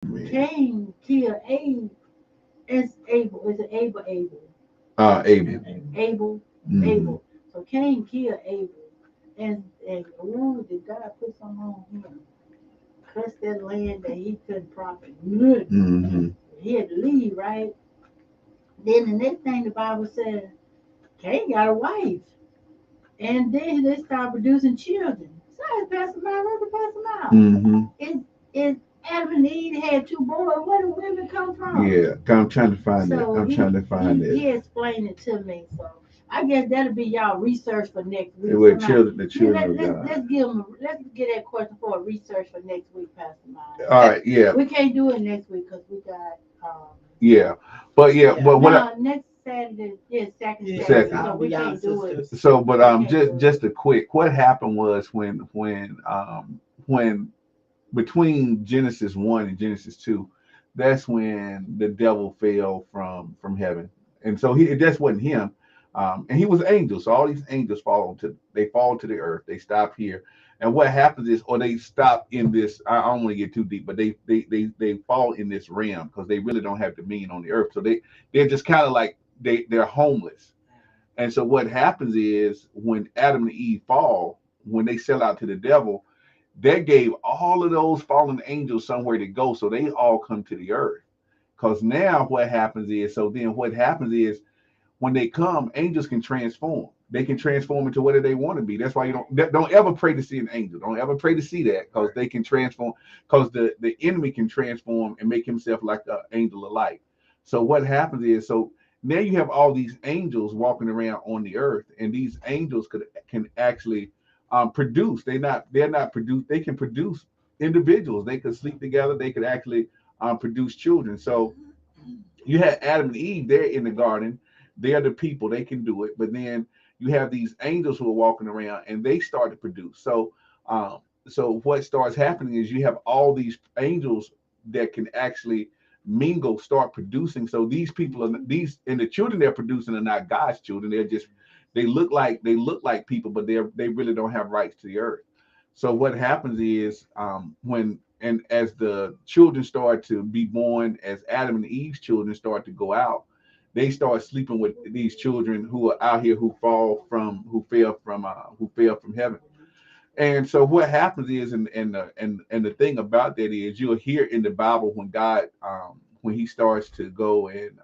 Cain killed Abel. It's Abel. Is it Abel? Abel. Abel. Hmm. Abel. So Cain killed Abel. And ooh, did God put something on him? Cuss that land that he couldn't profit nothing. Hmm. He had to leave, right? Then the next thing the Bible says, Cain got a wife. And then they start producing children. Sorry, Pastor Mount, let me pass them out. Hmm. It Adam and Eve had two boys. Where do women come from? Yeah, I'm trying to find it. So I'm trying to find it. he explained it to me. So I guess that'll be y'all research for next It week. were Somebody, children, the children of let's God. give them let's get that question for a research for next week, Pastor Mine. All right, yeah, We can't do it next week because we got yeah, but yeah, yeah. but what I, No, next Saturday, yeah, second Yeah, Saturday. second. So I'll we be out, can't do it. sisters. So, but We can't just do it. just a quick. What happened was when between Genesis 1 and Genesis 2, that's when the devil fell from heaven, and so he it just wasn't him, and he was angels. So all these angels fall to the earth. They stop here, and what happens is, or they stop in this. I don't want to get too deep, but they fall in this realm because they really don't have dominion on the earth. So they're just kind of like they're homeless. And so what happens is when Adam and Eve fall, when they sell out to the devil, that gave all of those fallen angels somewhere to go. So they all come to the earth. Because now what happens is, so then what happens is when they come, angels can transform. They can transform into whatever they want to be. That's why you don't ever pray to see an angel. Don't ever pray to see that because they can transform. Because the enemy can transform and make himself like an angel of light. So what happens is, so now you have all these angels walking around on the earth, and these angels can actually produce. They're not produce. They can produce individuals. They could sleep together. They could actually produce children. So you had Adam and Eve there in the garden. They're the people, they can do it. But then you have these angels who are walking around and they start to produce. So what starts happening is you have all these angels that can actually mingle, start producing. So these people are these and the children they're producing are not God's children. They look like people, but they really don't have rights to the earth. So what happens is when and as the children start to be born, as Adam and Eve's children start to go out, they start sleeping with these children who are out here who fell from heaven. And so what happens is, and the thing about that is, you'll hear in the Bible when God when He starts to go and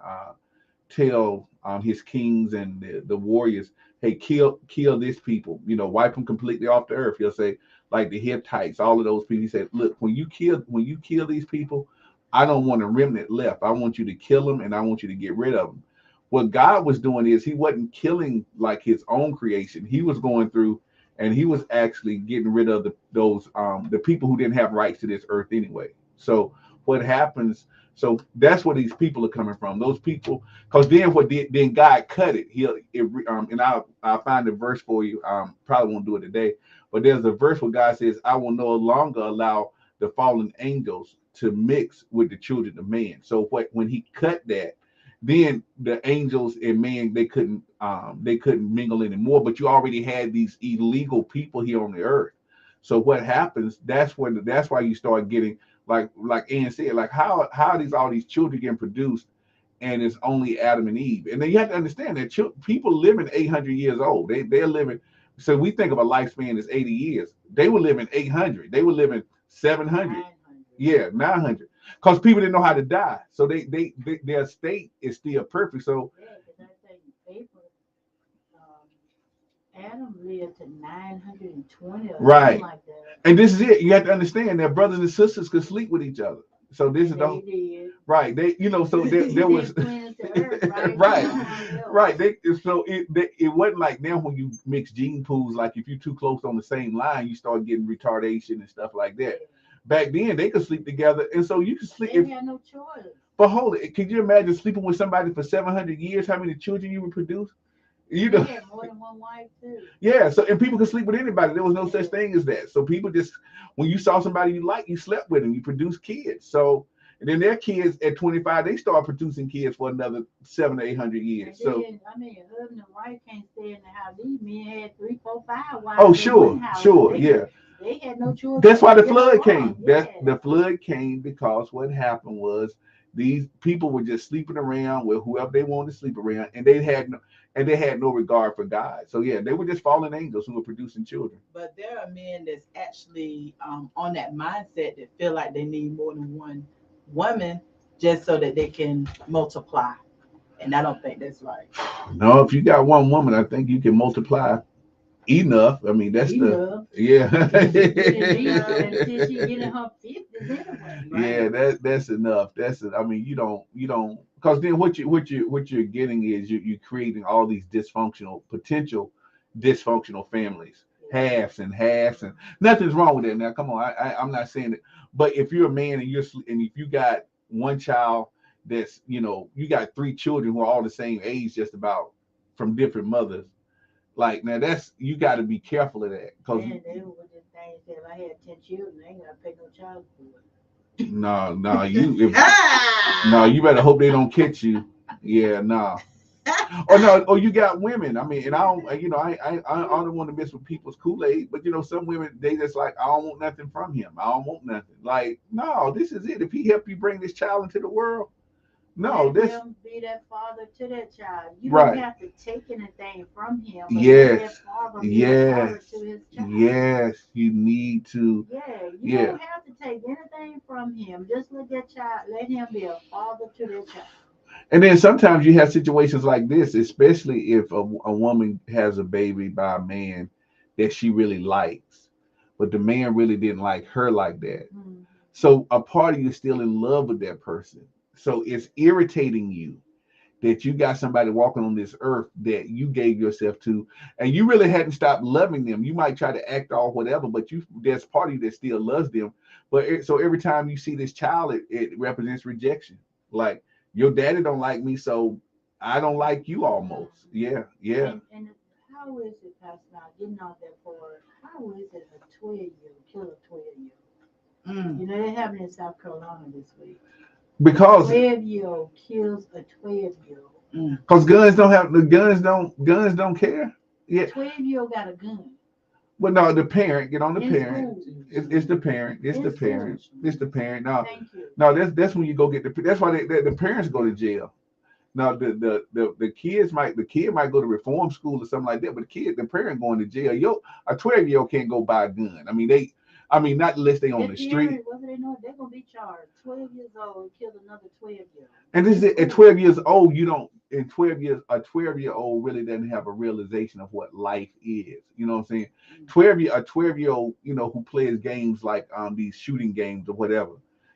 tell his kings and the warriors, hey, kill this people, wipe them completely off the earth. He'll say, like the Hittites, all of those people. He said, look, when you kill these people, I don't want a remnant left. I want you to kill them, and I want you to get rid of them. What God was doing is He wasn't killing like His own creation. He was going through and He was actually getting rid of the people who didn't have rights to this earth anyway. So what happens? So that's where these people are coming from. Those people, because then God cut it. And I'll find the verse for you. Probably won't do it today, but there's a verse where God says, "I will no longer allow the fallen angels to mix with the children of man." So when He cut that, then the angels and man they couldn't mingle anymore. But you already had these illegal people here on the earth. So what happens? That's why you start getting like Ann said, like how are these all these children getting produced, and it's only Adam and Eve. And then you have to understand that people living 800 years old. They're living. So we think of a lifespan as 80 years. They were living 800. They were living 700. 900. Yeah, 900. Because people didn't know how to die. So their state is still perfect. So Yeah, because I think April, um, Adam lived to 920 or something right. like that. And this is it. You have to understand that brothers and sisters could sleep with each other. So this And is the they did. right. So there They was cleansed the earth, right? You right, know how it goes. right. It wasn't like now when you mix gene pools, like if you're too close on the same line, you start getting retardation and stuff like that. Yeah. Back then, they could sleep together, and so you could sleep. They had no choice. But hold it, could you imagine sleeping with somebody for 700 years? How many children you would produce? And You they know, had more than one wife, too. yeah. So and people could sleep with anybody. There was no such Yeah. thing as that. So people just when you saw somebody you like, you slept with them. You produced kids. So and then their kids at 25, they start producing kids for another 700 to 800 And years. So then, I mean, husband and wife can't stay in the house. These men had three, four, five oh wives in one sure, house, and sure, yeah. They had no choice. That's why the Get flood along. came. That Yeah. the flood came because what happened was these people were just sleeping around with whoever they wanted to sleep around, and they had no regard for God. So yeah, they were just fallen angels who were producing children. But there are men that's actually on that mindset that feel like they need more than one woman just so that they can multiply. And I don't think that's right. No, if you got one woman, I think you can multiply enough. I mean, that's the Enough. yeah. At least until she get in her 50s anyway. Yeah, that's enough. I mean, you don't because then what you're getting is you're creating all these potential dysfunctional families, halves and halves, and nothing's wrong with that. Now, come on, I'm not saying it, but if you're a man and and if you got one child that's you got three children who are all the same age, just about from different mothers, like now that's you got to be careful of that because Man, they were just things that if I had 10 children, I ain't gotta pay no child support. no you no Ah! you better hope they don't catch you. Yeah, no. Or no, or you got women. I mean, and I don't, I don't want to mess with people's Kool-Aid, but some women they just like, I don't want nothing from him. I don't want nothing. Like, no, this is it. If he helped you bring this child into the world, no, Let this him be that father to that child. You don't right. have to take anything from him, but let that Yes, father be a father yes, to his child. yes. You need to, Yeah, you yeah. don't have to take anything from him. Just let him be a father to that child. And then sometimes you have situations like this, especially if a woman has a baby by a man that she really likes, but the man really didn't like her like that. Mm. So a part of you is still in love with that person. So it's irritating you that you got somebody walking on this earth that you gave yourself to, and you really hadn't stopped loving them. You might try to act all whatever, but there's part of you that still loves them. But so every time you see this child, it represents rejection. Like your daddy don't like me, so I don't like you almost. Yeah, yeah. And how is it, Pastor? Now getting out there for how is it a 12-year kill a 12-year? Mm. You know that happened in South Carolina this week. Because 12-year-old kills a 12-year-old. Mm. guns don't care. Yeah. 12-year-old got a gun Well, no, the parent get on the in parent. school. It's the parent. It's the In school. parent. It's the parent. No, Thank you. no, that's when you go get the. That's why the parents go to jail. Now the kid might go to reform school or something like that, but the parent going to jail. A 12-year-old can't go buy a gun. I mean not unless they on The the street. parent, whether they know it, they're gonna be charged. 12 years old killed another 12-year-old. And this In is at school. 12 years old, you don't. In 12 years, a 12-year-old really doesn't have a realization of what life is. You know what I'm saying? 12-year old, who plays games like these shooting games or whatever.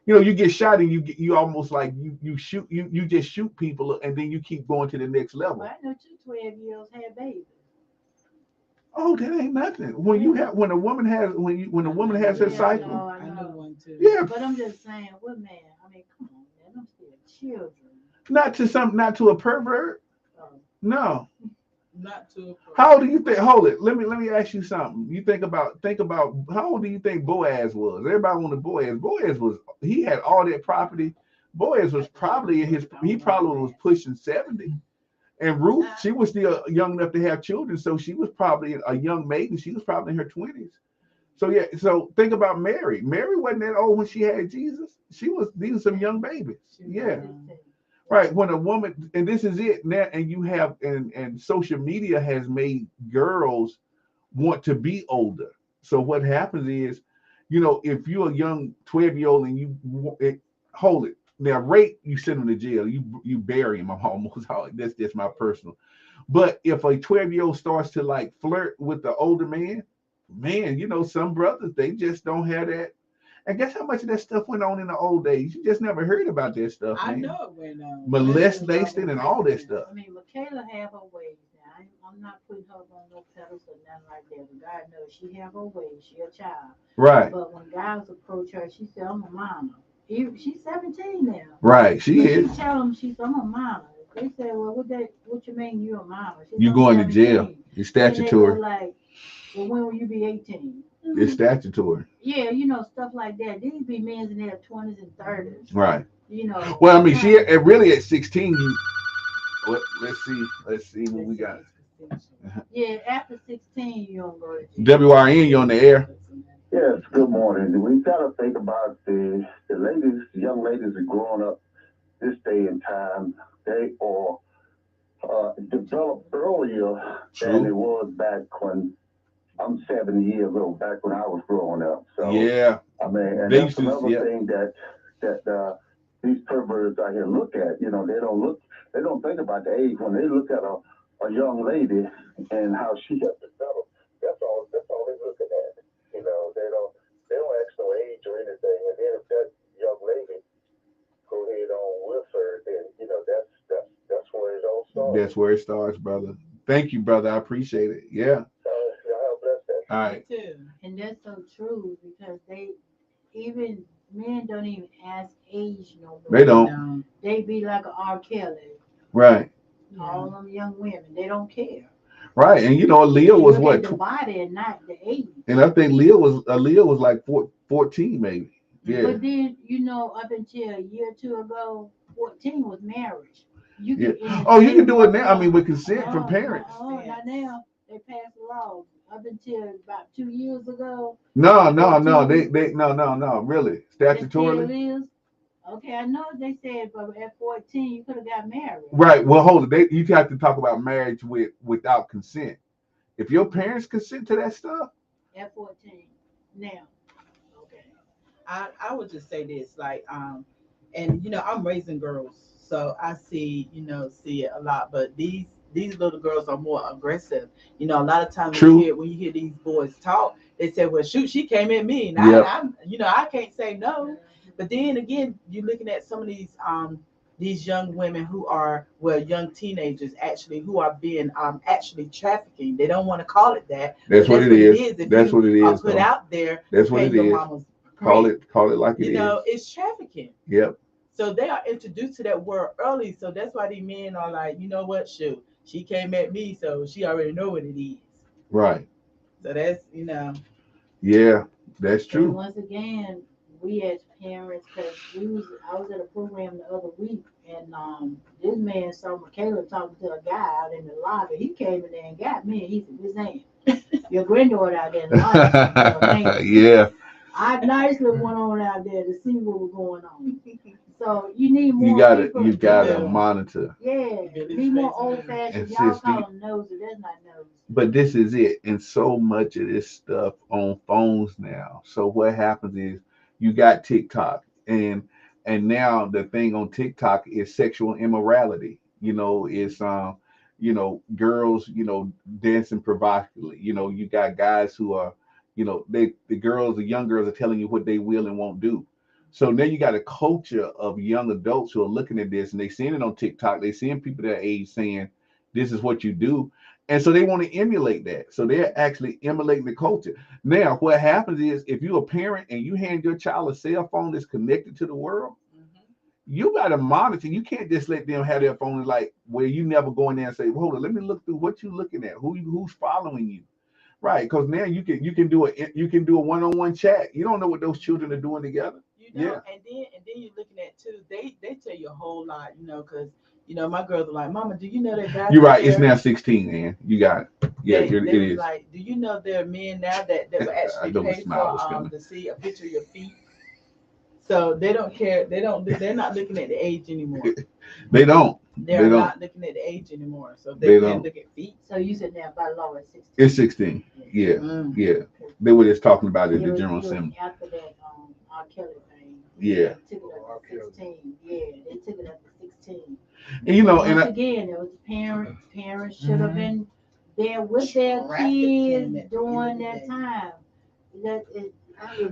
You get shot and you almost like you shoot you just shoot people and then you keep going to the next level. Well, I know two 12-year-olds had babies. Oh, that ain't nothing. When a woman has when a woman has her Yeah, I cycle. know, I I know know. one too. Yeah, But I'm just saying, what man? I mean, come on, man. I'm still children. not to a pervert. Um, No. Not to a How old person. do you think? Hold it. Let me ask you something. You think about how old do you think Boaz was? Everybody wanted Boaz. Boaz he had all that property. Boaz was probably he probably was pushing 70. And Ruth, she was still young enough to have children, so she was probably a young maiden. She was probably in her 20s. So yeah, so think about Mary. Mary wasn't that old when she had Jesus. These are some young babies. She was Yeah. young. Right. When a woman, and this is it now, and you have, and social media has made girls want to be older. So what happens is, if you're a young 12-year-old and hold it, now rape, you send them to jail, you bury him. I'm almost, that's just my personal. But if a 12-year-old starts to like flirt with the older man, some brothers, they just don't have that. And guess how much of that stuff went on in the old days? You just never heard about that stuff, I man. know it went on. Molestation and all that stuff. I mean, Michaela have her ways now. I'm not putting her on no pedestal or nothing like that. But God knows she have her ways. She a child. Right, But when guys approach her, she said, "I'm a mama." She's 17 now. right. She But is. she tell them I'm a mama. They say, "Well, what you mean you a mama?" She said, You "I'm going to jail. 17." It's Then they go statutory. like, "Well, when will you be 18?" It's statutory. Yeah, stuff like that. These be men in their 20s and 30s. Right. You know, Well, I mean, she trying. really at 16. Let's see what we got. Yeah, after 16, you don't go to jail. WYRN, you on the air. Yes, good morning. We got to think about the ladies, young ladies are growing up this day and time. They are developed earlier than it True. was back when I'm 70 years old, back when I was growing up. So, Yeah. I mean, and They that's used to. another Yeah. thing that these perverts out here look at. You know, they don't think about the age when they look at a young lady and how she has developed. That's all they're looking at. You know, they don't ask no age or anything. And then if that young lady go ahead on with her, then you know that's where it all starts. That's where it starts, brother. Thank you, brother. I appreciate it. Yeah. Y'all bless that. All Me right. too. And that's so true because even men don't even ask age no They more. They don't. don't. They be like a R. Kelly. Right. All Yeah. them young women, they don't care. Right. And Leah They was look at what? the body and not the age. And I think Leah was like 14 maybe. Yeah. But then, up until a year or two ago, 14 was marriage. You Yeah. could in the Oh, you state can of do it North now. I mean, Carolina. with consent from parents. Not now. They passed a law up until about 2 years ago No, at no, no. 14. No. Really, It still statutorily. is. Okay, I know they said, but at 14 you could have got married Right. Well, hold it. You have to talk about marriage without consent. If your parents consent to that stuff, at 14. Now, okay. I would just say this, like, and I'm raising girls, so I see it a lot. But these little girls are more aggressive. A lot of times true. when you hear these boys talk, they say, "Well, shoot, she came at me," and Yep. I can't say no. But then again, you're looking at some of these young women who are, well, young teenagers actually, who are being actually trafficking. They don't want to call it that, but That's what that's it what it is. is. If That's you what it are is, put though. out there to That's what pay it your is. mama's Call rent, it like it is. it's trafficking. Yep. So they are introduced to that word early. So that's why these men are like, you know what, shoot, she came at me, so she already know what it is. Right. So that's Yeah. That's And true. once again, we as parents, because I was at a program the other week, and this man saw Michaela talking to a guy out in the lobby. He came in there and got me, and he said, "Miss Ann, your granddaughter out there in the lobby talking to a man." Yeah. I nicely went on out there to see what was going on. So you need You more gotta people, you you gotta do. monitor. yeah, You do be this more raising old them. And fashioned. Y'all sis, call them nosy, that's not nosy. but this is it. And so much of this stuff on phones now. So what happens is you got TikTok and now the thing on TikTok is sexual immorality. It's girls, dancing provocatively. You got guys who are, the young girls are telling you what they will and won't do. So now you got a culture of young adults who are looking at this and they seeing it on TikTok. They seeing people their age saying, this is what you do. And so they want to emulate that. So they're actually emulating the culture. Now, what happens is if you're a parent and you hand your child a cell phone that's connected to the world, Mhm. you got to monitor. You can't just let them have their phone like where you never go in there and say, well, hold on, let me look through what you looking at, who's following you. Right. Because now you can do a one-on-one chat. You don't know what those children are doing together. You Yeah. don't, and then you're looking at too. They tell you a whole lot, because my girls are like, "Mama, do you know that guys You're out right. It's there?" now 16, man. You got it. Yeah, They it was is. like, "Do you know there are men now that will I actually know the pay for smile was coming. to see a picture of your feet?" So they don't care. They don't. They're not looking at the age anymore. They don't. They They are don't. not looking at the age anymore. So they They can don't. look at feet. So you said now by law at It's 16. 16. Yeah. Yeah. Mm. Yeah. They were just talking about it, It the was general it was assembly. after that R. Kelly thing. Yeah. They took it up to 16. Yeah, they took it up to 16. And But and once again, it was parents. Parents should have been there with their kids Trafficking at the end of during the that day. time. That it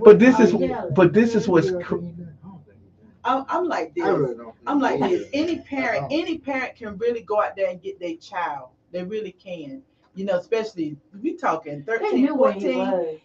but with this R. is Kelly. but this is what's I'm like this. I'm like this. Any parent can really go out there and get their child. They really can. Especially we talking They 13, knew where he 14. was.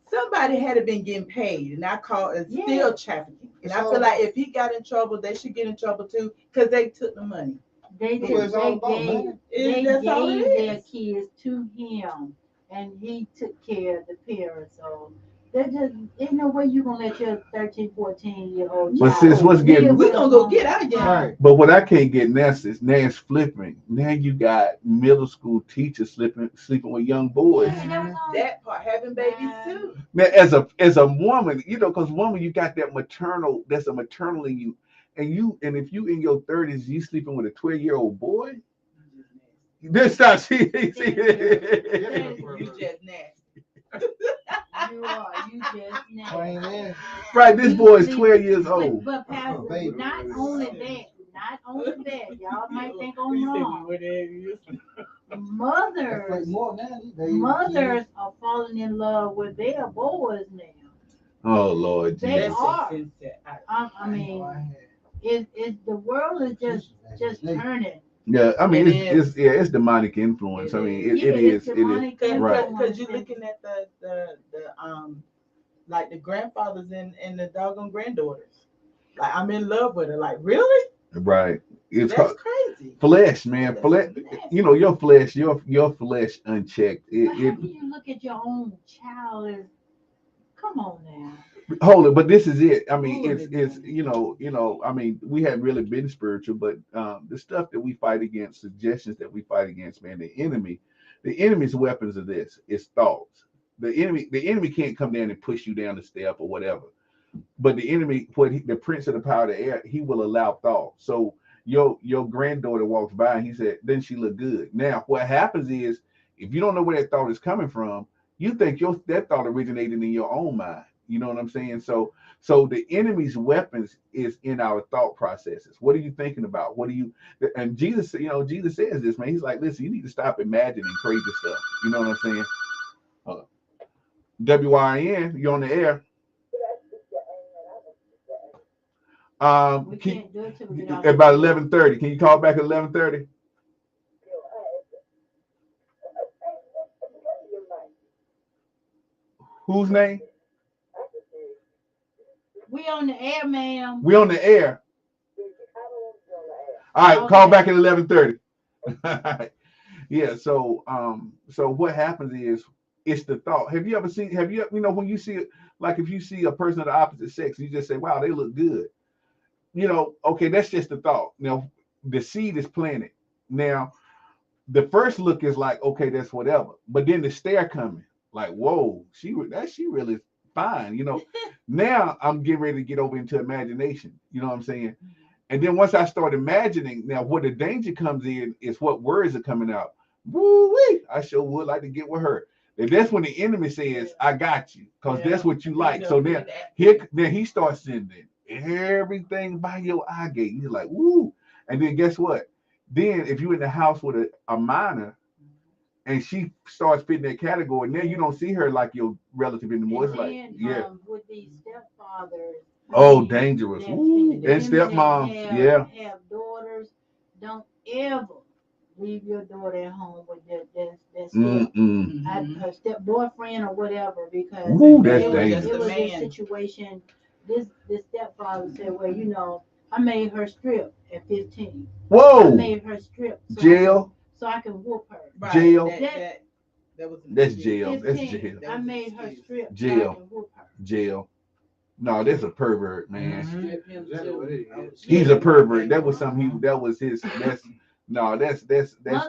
Somebody had to been getting paid, and I call it Yeah. still trafficking. And I feel like if he got in trouble, they should get in trouble too, because they took the money. They That's what did. it's all about, man. That's all it Gave their is. kids to him, and he took care of the parents. So There's just ain't no way you gonna let your 13, 14-year-old But child sis, what's getting live We with a gonna go mom. get our young. Right. but what I can't get now is flipping. Now you got middle school teachers sleeping with young boys. Yeah, that was all. That part, having babies too. Now, as a woman, because woman, you got that maternal. That's a maternal in you, and if you in your 30s, you sleeping with a 12-year-old boy. This not see. You just nasty. You are. You just Plain now. ass. Right, this You boy is see, 12 years old. But Pastor, Baby. not only that, y'all might think I'm You said wrong. whatever you said. That's Mothers, like more now these days. mothers are falling in love with their boys now. Oh Lord They Jesus. are. Sincere. I mean, it the world is just turning. Yeah, I mean, It it's yeah, it's demonic influence. It I mean, is. Yeah, it it's is. It is. demonic Right. Because influence. you're looking at the like the grandfathers and the doggone granddaughters. Like I'm in love with her. Like really? Right. It's That's called crazy. flesh, man. That's Flesh. nasty. Your flesh, your flesh unchecked. But how can you look at your own child as? Come on now. Hold it, but this is it. I mean, Hold it's it, I mean, we have really been spiritual, but the stuff that we fight against, suggestions that we fight against, man, the enemy's weapons are this: it's thoughts. The enemy can't come down and push you down the step or whatever. But the enemy, the prince of the power of the air, he will allow thought. So your granddaughter walks by and he said, "Doesn't she look good?" Now, what happens is, if you don't know where that thought is coming from, you think that thought originated in your own mind. You know what I'm saying? So the enemy's weapons is in our thought processes. What are you thinking about? What do you? And Jesus, Jesus says this, man. He's like, listen, you need to stop imagining crazy stuff. You know what I'm saying? WYRN, you're on the air. We Can, can't do it till we get off. about 11:30. Can you call back at 11:30? Whose name? We on the air, ma'am. We on the air. All right, call back at 11:30. Yeah. So what happens is it's the thought. Have you ever seen? When you see it, like if you see a person of the opposite sex, you just say, "Wow, they look good." Okay, that's just the thought. Now the seed is planted. Now the first look is like, okay, that's whatever. But then the stare coming, like, whoa, she really fine. Now I'm getting ready to get over into imagination. You know what I'm saying? And then once I start imagining, now where the danger comes in is what words are coming out. Woo-wee, I sure would like to get with her. And that's when the enemy says, I got you, because that's what you like. So then he starts sending everything by your eye gate. You're like, woo. And then guess what? Then if you're in the house with a minor and she starts fitting that category, now you don't see her like your relative anymore. It's like, yeah. With these stepfathers. Oh, dangerous. Ooh, and stepmoms, yeah. Have daughters. Don't ever leave your daughter at home with her step boyfriend or whatever, because ooh, that's it dangerous. was this situation. This stepfather said, well, I made her strip at 15. Whoa. I made her strip jail. So I can whoop her. Right. Jail. That's jail. 15, That's jail. I made her strip jail. So I can whoop her. Jail. No, that's a pervert, man. Mm-hmm. He's a pervert. That was something that was his. That's Mother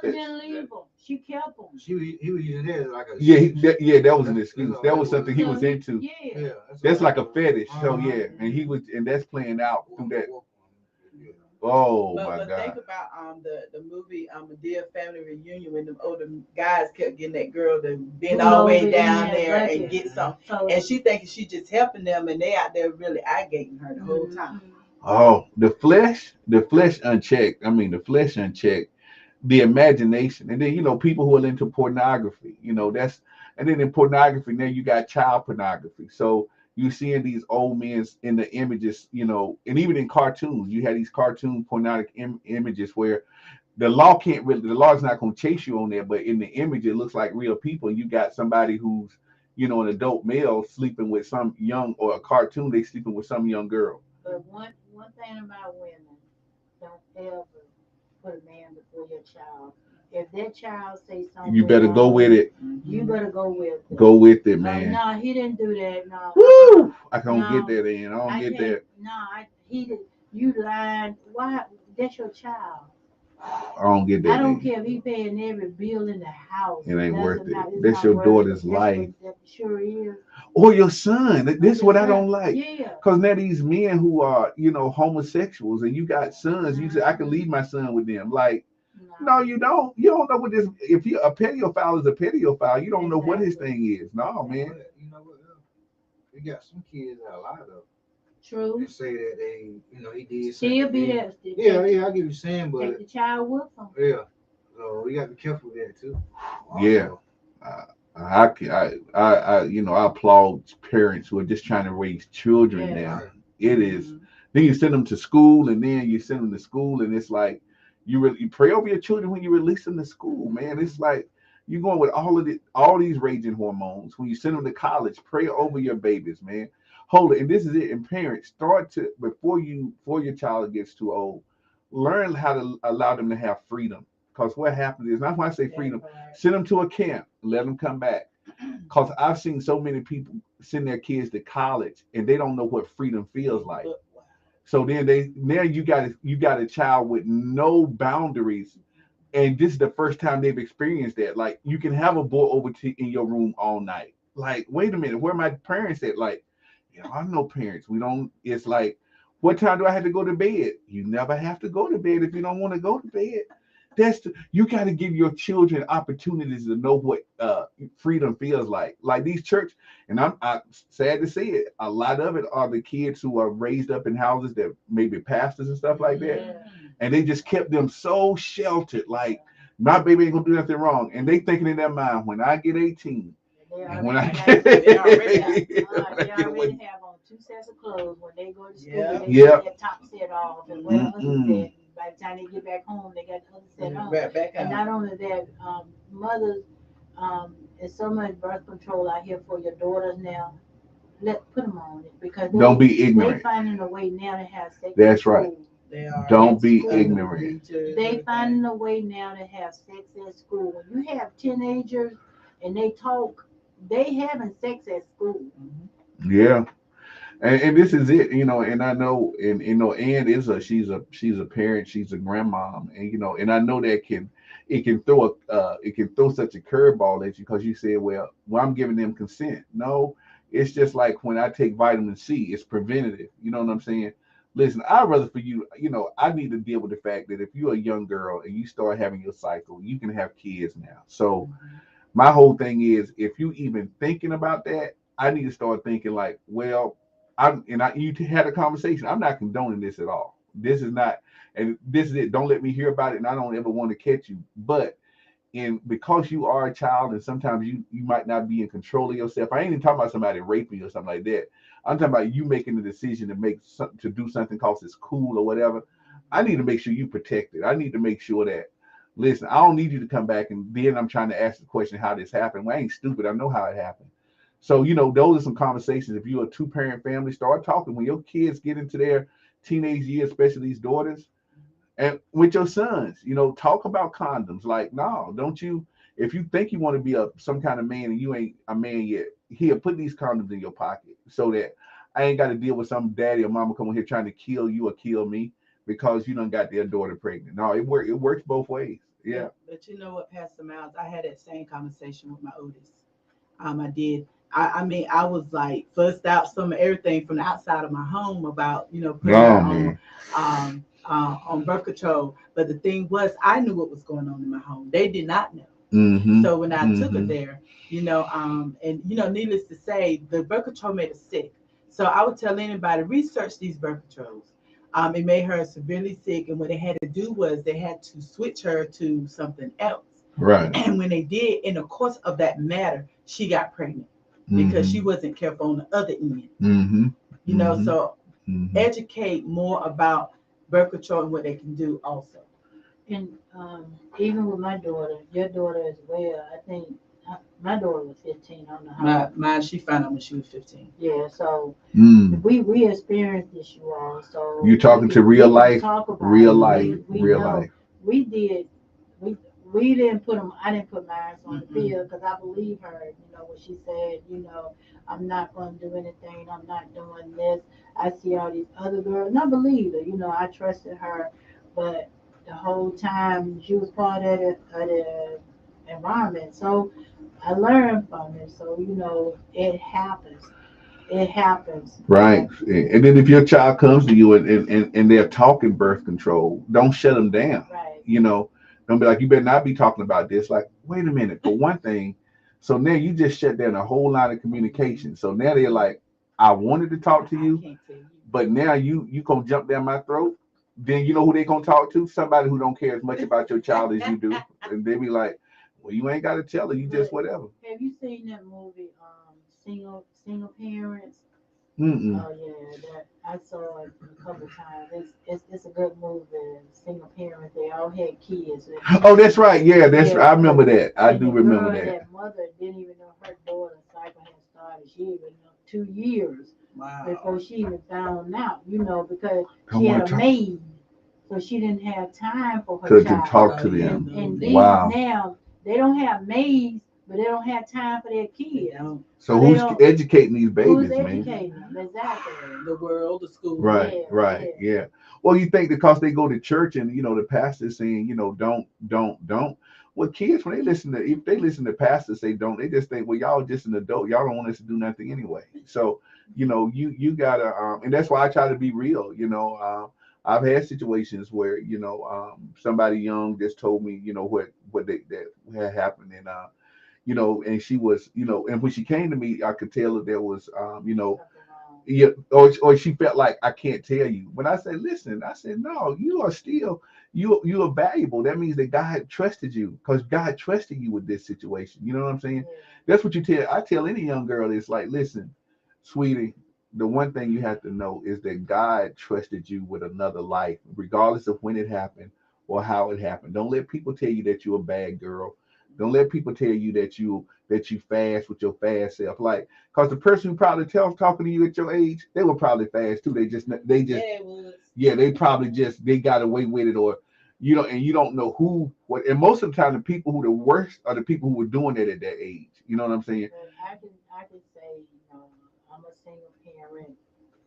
didn't leave him. She kept him. He was using that like a that was an excuse. That was something he was into. Yeah. That's like a fetish. So yeah, and that's playing out through that. Oh my but God. think about the movie A Dear Family Reunion, when the older guys kept getting that girl to bend all the way down there and get something, and she thinking she just helping them, and they out there really eye-gating her the whole time. Oh, the flesh unchecked. I mean, the flesh unchecked, the imagination, and then people who are into pornography. And then in pornography, now you got child pornography. So you seeing these old men in the images, and even in cartoons, you had these cartoon pornographic images where the law is not going to chase you on there, but in the image it looks like real people. You got somebody who's an adult male sleeping with some young, or a cartoon they sleeping with some young girl. But one thing about women, don't ever put a man before your child. if that child say something, You better go with it. You better go with it. Go with it, man. No, he didn't do that. No. Woo! I don't get No, that in. I don't get can't. that. No, he did. You lied. Why? That's your child. I don't get that. I don't in. care if he paying every bill in the house. It ain't worth it. It's That's not your worth daughter's it. life. That sure is. Or your son. This is what I don't like. Yeah. Because now these men who are, homosexuals, and you got sons, you say I can leave my son with them. Like, no, you don't. You don't know what this. If you a pedophile is a pedophile, you don't know what his thing is. No, man. But you know what? We got some kids that lie though. True. They say that he did. Still be there. Yeah, I get what you're saying, but take the child with him. Yeah, so we got to be careful with that too. Yeah. I applaud parents who are just trying to raise children now. It is. Then you send them to school, and then you send them to school, and it's like you pray over your children when you release them to school, man. It's like you're going with all these raging hormones. When you send them to college, pray over your babies, man. Hold it, and this is it. And parents, start to before your child gets too old, learn how to allow them to have freedom. Because what happens is, not when I say freedom, send them to a camp, let them come back. Because I've seen so many people send their kids to college and they don't know what freedom feels like. So then you got a child with no boundaries, and this is the first time they've experienced that. Like, you can have a boy over in your room all night. Like, wait a minute, where are my parents at? Like, I'm no parents. We don't. It's like, what time do I have to go to bed? You never have to go to bed if you don't want to go to bed. You got to give your children opportunities to know what freedom feels like. Like these church, and I'm sad to say it, a lot of it are the kids who are raised up in houses that maybe pastors and stuff like that, and they just kept them so sheltered. Like, my baby ain't gonna do nothing wrong, and they thinking in their mind, when I get 18, and when I get, they already have on 2 sets of clothes when they go to school. They get their top set off and wear other set. By the time they get back home, they got the other set on. And not only that, mothers, there's so much birth control out here for your daughters now. Put them on it, because don't be ignorant. They finding a way now to have sex. That's right. They are. Don't be ignorant. They finding a way now to have sex at school. When you have teenagers and they talk, they having sex at school. Yeah. And this is it, and I know, and Ann is she's a parent, she's a grandmom, and and I know that it can throw such a curveball at you, because you say, well, I'm giving them consent. No, it's just like when I take vitamin C, it's preventative. You know what I'm saying? Listen, I'd rather for you, I need to deal with the fact that if you're a young girl and you start having your cycle, you can have kids now. So my whole thing is, if you even thinking about that, I need to start thinking like, well, you had a conversation. I'm not condoning this at all. This is not, and this is it. Don't let me hear about it, and I don't ever want to catch you. But because you are a child, and sometimes you might not be in control of yourself. I ain't even talking about somebody raping you or something like that. I'm talking about you making the decision to do something because it's cool or whatever. I need to make sure you protect it. I need to make sure that, listen, I don't need you to come back and then I'm trying to ask the question how this happened. Well, I ain't stupid. I know how it happened. So, those are some conversations. If you're a 2-parent family, start talking when your kids get into their teenage years, especially these daughters, and with your sons, talk about condoms. Like, no, don't you, if you think you want to be some kind of man and you ain't a man yet, here, put these condoms in your pocket so that I ain't got to deal with some daddy or mama coming here trying to kill you or kill me because you done got their daughter pregnant. No, it works both ways. Yeah. But you know what, Pastor Miles, I had that same conversation with my oldest. I did. I mean, I was like fussed out some of everything from the outside of my home about, putting her on birth control. But the thing was, I knew what was going on in my home. They did not know. Mm-hmm. So when I took her there, needless to say, the birth control made her sick. So I would tell anybody, research these birth controls. It made her severely sick, and what they had to do was they had to switch her to something else. Right. And when they did, in the course of that matter, she got pregnant because she wasn't careful on the other end. Mm-hmm. So educate more about birth control and what they can do also. And even with my daughter, your daughter as well, I think my daughter was 15. I don't know how. Mine, she found out when she was 15. Yeah, so we experienced this, you all. So you talking to real life, talk about real it. life, We real know. life. We did. we didn't put them. I didn't put mine on the Mm-mm. field because I believe her. You know what she said. You know, I'm not going to do anything. I'm not doing this. I see all these other girls, and I believe her. You know, I trusted her, but the whole time she was part of the environment. So I learned from it. So you know, it happens. It happens. Right. And then if your child comes to you and they're talking birth control, don't shut them down. Right. You know, don't be like, you better not be talking about this. Like, wait a minute. For one thing, so now you just shut down a whole lot of communication. So now they're like, I wanted to talk to I you, can't tell you. but now you gonna jump down my throat. Then you know who they gonna talk to? Somebody who don't care as much about your child as you do. And they be like, well, you ain't gotta tell her, you just whatever. Have you seen that movie, Single Parents? Mm-mm. Oh yeah, that I saw it a couple times. It's a good movie. Single parents, they all had kids. Oh, that's right. Yeah, that's Yeah, I remember that. I and do the remember girl, that. that mother didn't even know her daughter's cycle had started. She even know 2 years Wow. before she even found out. You know, because I she had want a to talk maid, so she didn't have time for her to child. talk to Oh, yeah, them. no, And they- these Wow. now they don't have maids, but they don't have time for their they kids. don't. So they who's don't. educating these Who's babies, man? educating them? Exactly. The world, the school. Right, Yeah, right, yeah. yeah. Well, you think because they go to church and the pastor's saying, don't. Well, kids when they listen to if they listen to pastors say don't, they just think, well, y'all just an adult, y'all don't want us to do nothing anyway. So, you gotta and that's why I try to be real. I've had situations where somebody young just told me what that had happened and she was and when she came to me I could tell that there was Something wrong. yeah, or she felt like I can't tell you. When I said, listen, I said, no, you are still you are valuable. That means that God trusted you because God trusted you with this situation. You know what I'm saying? Yeah. That's what you tell. I tell any young girl, it's like, listen, sweetie, the one thing you have to know is that God trusted you with another life, regardless of when it happened or how it happened. Don't let people tell you that you're a bad girl. Don't let people tell you that you fast with your fast self. Like, because the person who probably talking to you at your age, they were probably fast too. Yeah, it was. Yeah, they probably just they got away with it, or and you don't know who what. And most of the time, the people who the worst are the people who were doing it at that age. You know what I'm saying? But I can say, I'm a single parent.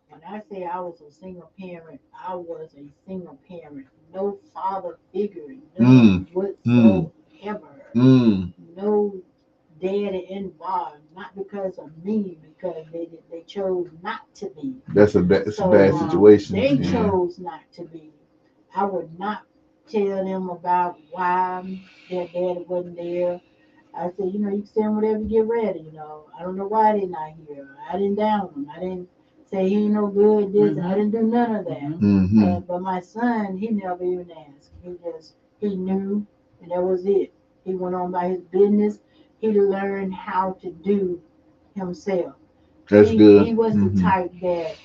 When I say I was a single parent, I was a single parent. No father figure, none Mm, mm, whatsoever. mm. No daddy involved. Not because of me, because they chose not to be. It's a So bad situation. they Yeah. chose not to be. I would not tell them about why their daddy wasn't there. I said, you can send whatever you get ready. I don't know why they're not here. I didn't down them. I didn't say he ain't no good, this, I didn't do none of that. Mhm. Mm-hmm. But my son, he never even asked. He knew, and that was it. He went on by his business. He learned how to do himself. That's He good. was the Hmm. type that,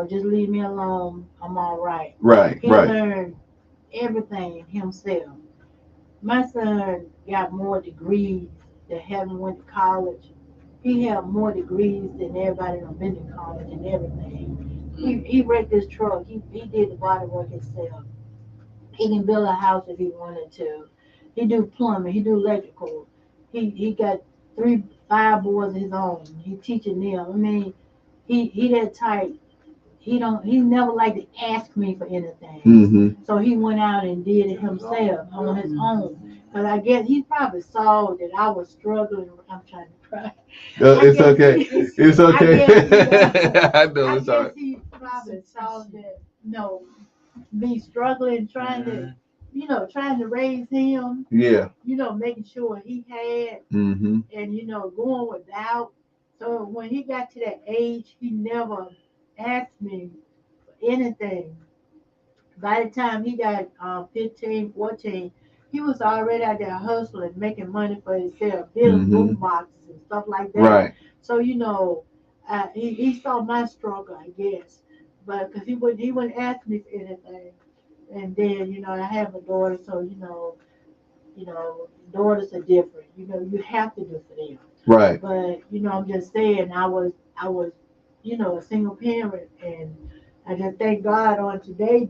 just leave me alone. I'm all right. Right, He right. learned everything himself. My son got more degrees than having went to college. He had more degrees than everybody that been to college and everything. He wrecked his truck. He did the body work himself. He can build a house if he wanted to. He do plumbing. He do electrical. He got 5 boys of his own. He teaching them. I mean, he that type. He never liked to ask me for anything. Mm-hmm. So he went out and did it himself on his own. But I guess he probably saw that I was struggling. I'm trying to cry. I It's guess okay. It's I okay. guess, I know I it's all guess right. he probably saw that, me struggling, trying to raise him, Yeah. making sure he had, Mm-hmm. and, going without. So when he got to that age, he never asked me for anything. By the time he got 15, 14, he was already out there hustling, making money for himself, building Mm-hmm. boom boxes and stuff like that. Right. So, he saw my struggle, I guess. But because he wouldn't ask me for anything. And then, I have a daughter, so, daughters are different. You have to do for them. Right. But I'm just saying, I was, a single parent, and I just thank God on today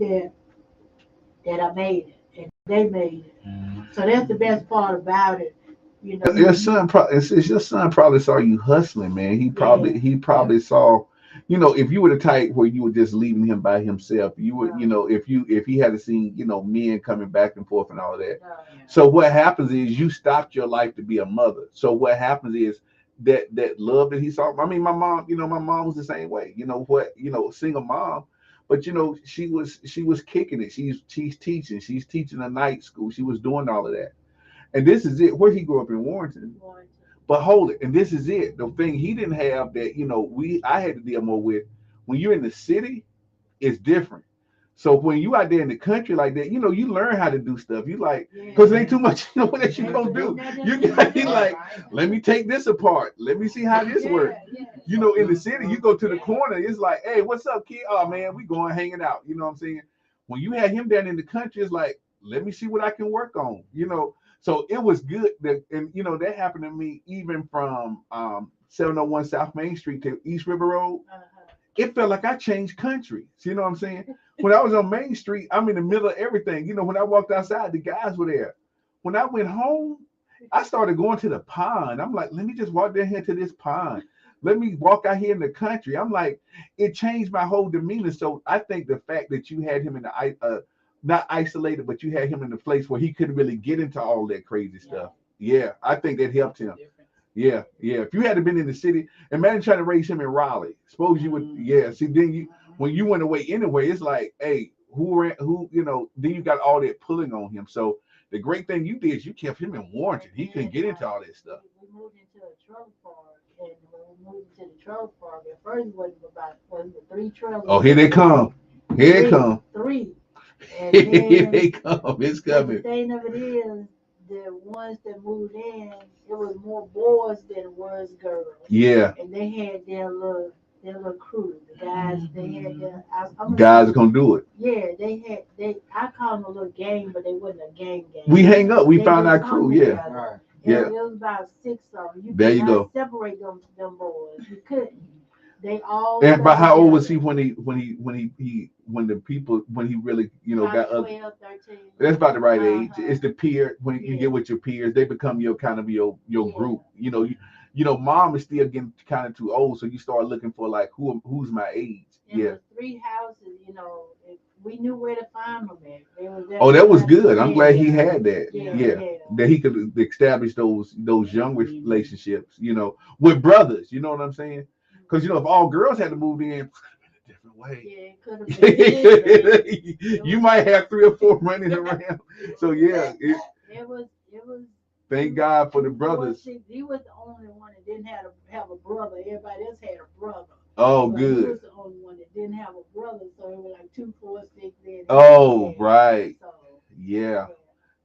that I made it. and they made it. So that's the best part about it. You know, Your son probably it's your son probably saw you hustling, man. He probably saw, if you were the type where you were just leaving him by himself, you would, if he had seen, men coming back and forth and all of that. So what happens is you stopped your life to be a mother. So what happens is that love that he saw. I mean, my mom was the same way. Single mom, but she was kicking it. She's teaching a night school. She was doing all of that. And this is it. Where he grew up in Warrenton. But hold it. And this is it. The thing he didn't have that, I had to deal more with. When you're in the city, it's different. So when you out there in the country like that, you learn how to do stuff. You like, because it ain't too much, what else you gonna do? He like, let me take this apart. Let me see how this works. In the city, you go to the corner, it's like, hey, what's up, kid? Oh man, we going hanging out. You know what I'm saying? When you had him down in the country, it's like, let me see what I can work on. So it was good that, and that happened to me even from 701 South Main Street to East River Road. It felt like I changed countries. You know what I'm saying? When I was on Main Street, I'm in the middle of everything. When I walked outside, the guys were there. When I went home, I started going to the pond. I'm like, let me just walk down here to this pond. Let me walk out here in the country. I'm like, it changed my whole demeanor. So I think the fact that you had him in the not isolated, but you had him in a place where he couldn't really get into all that crazy stuff. Yeah, I think that helped him. Yeah. If you had been in the city, imagine trying to raise him in Raleigh. Suppose you would. Yeah. See, then when you went away anyway, it's like, hey, who, then you got all that pulling on him. So the great thing you did is you kept him in Warrenton. He couldn't get into all that stuff. We moved into a trailer park, and when we moved into the trailer park, at first it wasn't about 3 trailers. Oh, here they come. Here they come. 3. And Here then they come. It's but the coming. thing of it is, the ones that moved in, it was more boys than it was girls. Yeah. And they had their little crew. The guys, they had their. Guys are gonna do it. Yeah, I call them a little gang, but they wasn't a gang. We hang up. We They found just our hung crew. together. Yeah. Right. Yeah. It was about 6 of them. There you could go. not separate them boys. You couldn't. They all. And but how old was he together. when he really got About up? 12, 13. That's about the right age. Uh-huh. It's the peer when you Yeah. get with your peers, they become your kind of your Yeah. group. Mom is still getting kind of too old, so you start looking for like who's my age. And Yeah. the 3 houses, we knew where to find them at. Oh, that was good. I'm glad he had that. Yeah. That he could establish those young relationships. With brothers. You know what I'm saying? Because if all girls had to move in, different way. Yeah, it could have been. You might have 3 or 4 running around. So yeah, It was. thank God for the 2, 4, brothers. 6. He was the only one that didn't have a brother. Everybody else had a brother. Oh, So good. He was the only one that didn't have a brother. So it was like 2, 4, 6. Then Oh, right. So, Yeah.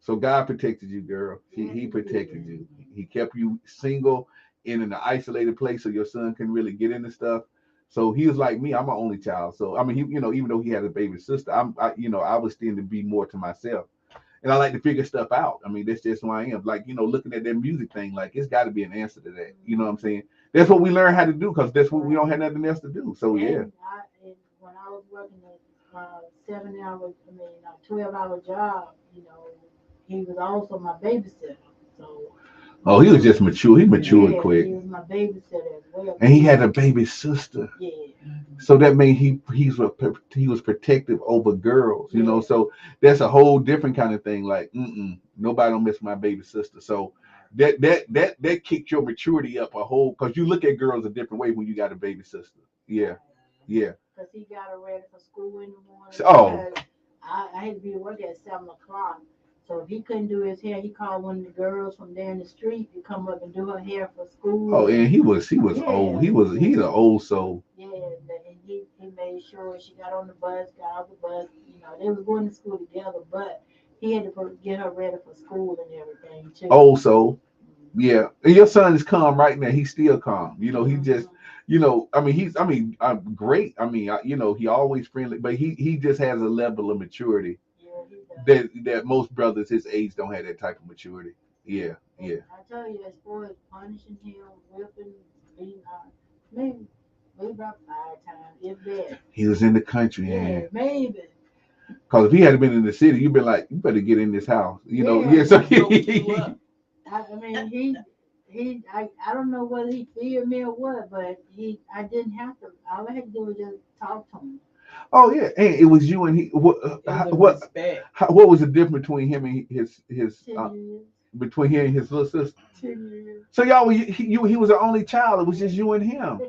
So God protected you, girl. He protected you. He kept you single and in an isolated place so your son can really get into stuff. So he was like me. I'm an only child. So I mean, even though he had a baby sister, I was tending to be more to myself. And I like to figure stuff out. I mean, that's just who I am. Like, looking at that music thing, like it's got to be an answer to that. You know what I'm saying? That's what we learn how to do because that's what we don't have nothing else to do. So yeah. And when I was working at 12-hour job, he was also my babysitter. So. Oh, he was just mature. He matured Yeah, quick. he was my babysitter as well. And he had a baby sister. Yeah. So that means he was protective over girls, Yeah. So that's a whole different kind of thing. Like, nobody don't miss my baby sister. So that kicked your maturity up a whole because you look at girls a different way when you got a baby sister. Yeah. Because he got her ready for school in the morning. Oh. I had to be to work at 7:00. So if he couldn't do his hair, he called one of the girls from down the street to come up and do her hair for school. Oh, and he was old. He's an old soul. Yeah, and he made sure she got on the bus, got off the bus. They was going to school together, but he had to get her ready for school and everything too. Old soul. Yeah. And your son is calm right now. He's still calm. He just, I'm great. He always friendly, but he just has a level of maturity. That most brothers his age don't have that type of maturity. Yeah. I tell you, as far as punishing him, whipping, beating, maybe about 5 times, if that. He was in the country, Yeah, maybe. Because if he had been in the city, you'd been like, you better get in this house. You know, Yeah. yeah. So He woke you up. I mean, I don't know whether he feared me or what, but I didn't have to. All I had to do was just talk to him. Oh yeah, and it was you and he. It was a What respect. what was the difference between him and his 10 years. between him and his little sister? 10 years. So y'all, he was the only child. It was just you and him.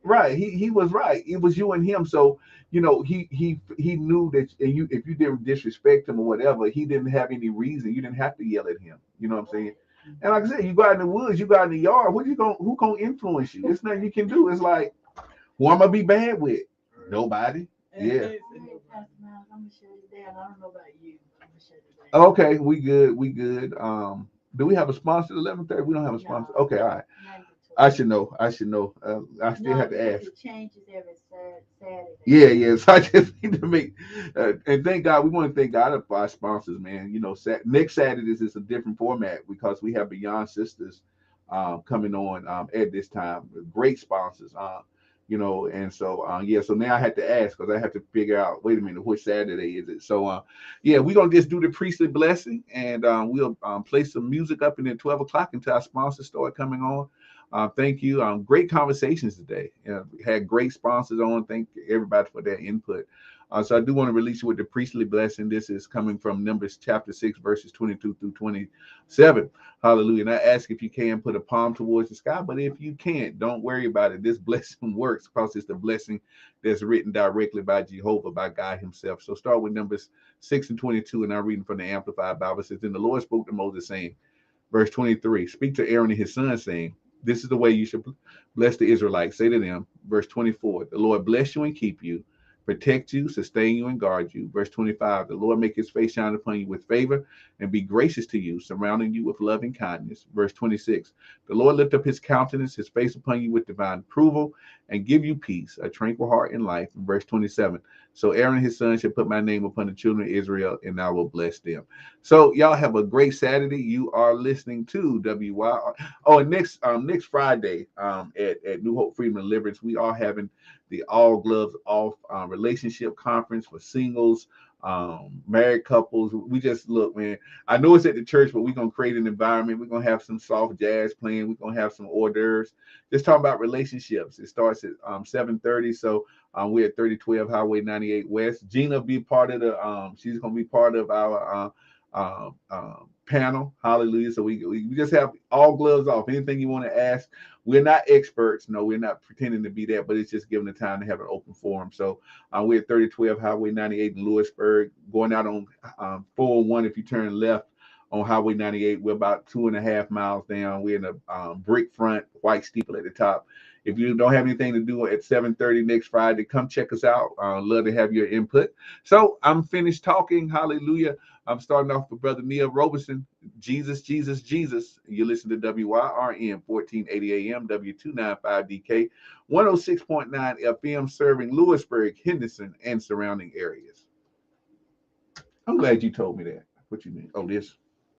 Right. He was right. It was you and him. So he knew that, and you, if you didn't disrespect him or whatever, he didn't have any reason. You didn't have to yell at him. You know what I'm saying? And like I said, you go out in the woods, you go out in the yard. Who gonna influence you? There's nothing you can do. It's like, who I'm gonna be bad with? Nobody. Yeah. All right, Pastor Miles, I'm gonna shut it down. I don't know about you, but I'm gonna shut it down. Okay, we good. We good. Do we have a sponsor at 11:30? We don't have a sponsor. No, Okay, all right. 9 to I 12. should know. I should know. I still No, have to because ask. it changes every Saturday. Yeah, yeah. So I just need to make, and thank God. We want to thank God for our sponsors, man. Next Saturdays is a different format because we have Beyond Sisters coming on at this time. Great sponsors, and so yeah. So now I had to ask because I have to figure out. Wait a minute, which Saturday is it? So yeah, we're gonna just do the priestly blessing, and we'll play some music up in at 12 o'clock until our sponsors start coming on. Thank you. Great conversations today. We had great sponsors on. Thank everybody for their input. So I do want to release you with the priestly blessing. This is coming from Numbers chapter 6, verses 22 through 27. Hallelujah. And I ask if you can put a palm towards the sky, but if you can't, don't worry about it. This blessing works because it's the blessing that's written directly by Jehovah, by God himself. So start with Numbers 6 and 22, and I'm reading from the Amplified Bible. It says, then the Lord spoke to Moses, saying, verse 23, speak to Aaron and his son, saying, this is the way you should bless the Israelites. Say to them, verse 24, the Lord bless you and keep you, protect you, sustain you, and guard you. Verse 25, the Lord make his face shine upon you with favor and be gracious to you, surrounding you with loving kindness. Verse 26, the Lord lift up his countenance, his face upon you with divine approval, and give you peace, a tranquil heart and life. And verse 27, so Aaron and his son shall put my name upon the children of Israel, and I will bless them. So y'all have a great Saturday. You are listening to WYRN. Oh, and next Friday at New Hope, Freedom, and Deliverance, we are having the All Gloves Off relationship conference for singles, married couples. We just look, man. I know it's at the church, but we're gonna create an environment. We're gonna have some soft jazz playing. We're gonna have some hors d'oeuvres. Just talking about relationships. It starts at 7:30. So we're at 3012 Highway 98 West. Gina be part of the. She's gonna be part of our panel. Hallelujah. So we just have all gloves off. Anything you want to ask. We're not experts. No, we're not pretending to be that, but it's just giving the time to have an open forum. So we're at 3012 Highway 98 in Lewisburg, going out on 401 if you turn left on Highway 98. We're about 2.5 miles down. We're in a brick front, white steeple at the top. If you don't have anything to do at 7:30 next Friday, come check us out. Love to have your input. So I'm finished talking. Hallelujah. I'm starting off with Brother Neil Robeson. Jesus, Jesus, Jesus. You listen to WYRN 1480 AM, W295DK, 106.9 FM, serving Lewisburg, Henderson, and surrounding areas. I'm glad you told me that. What you mean? Oh, this.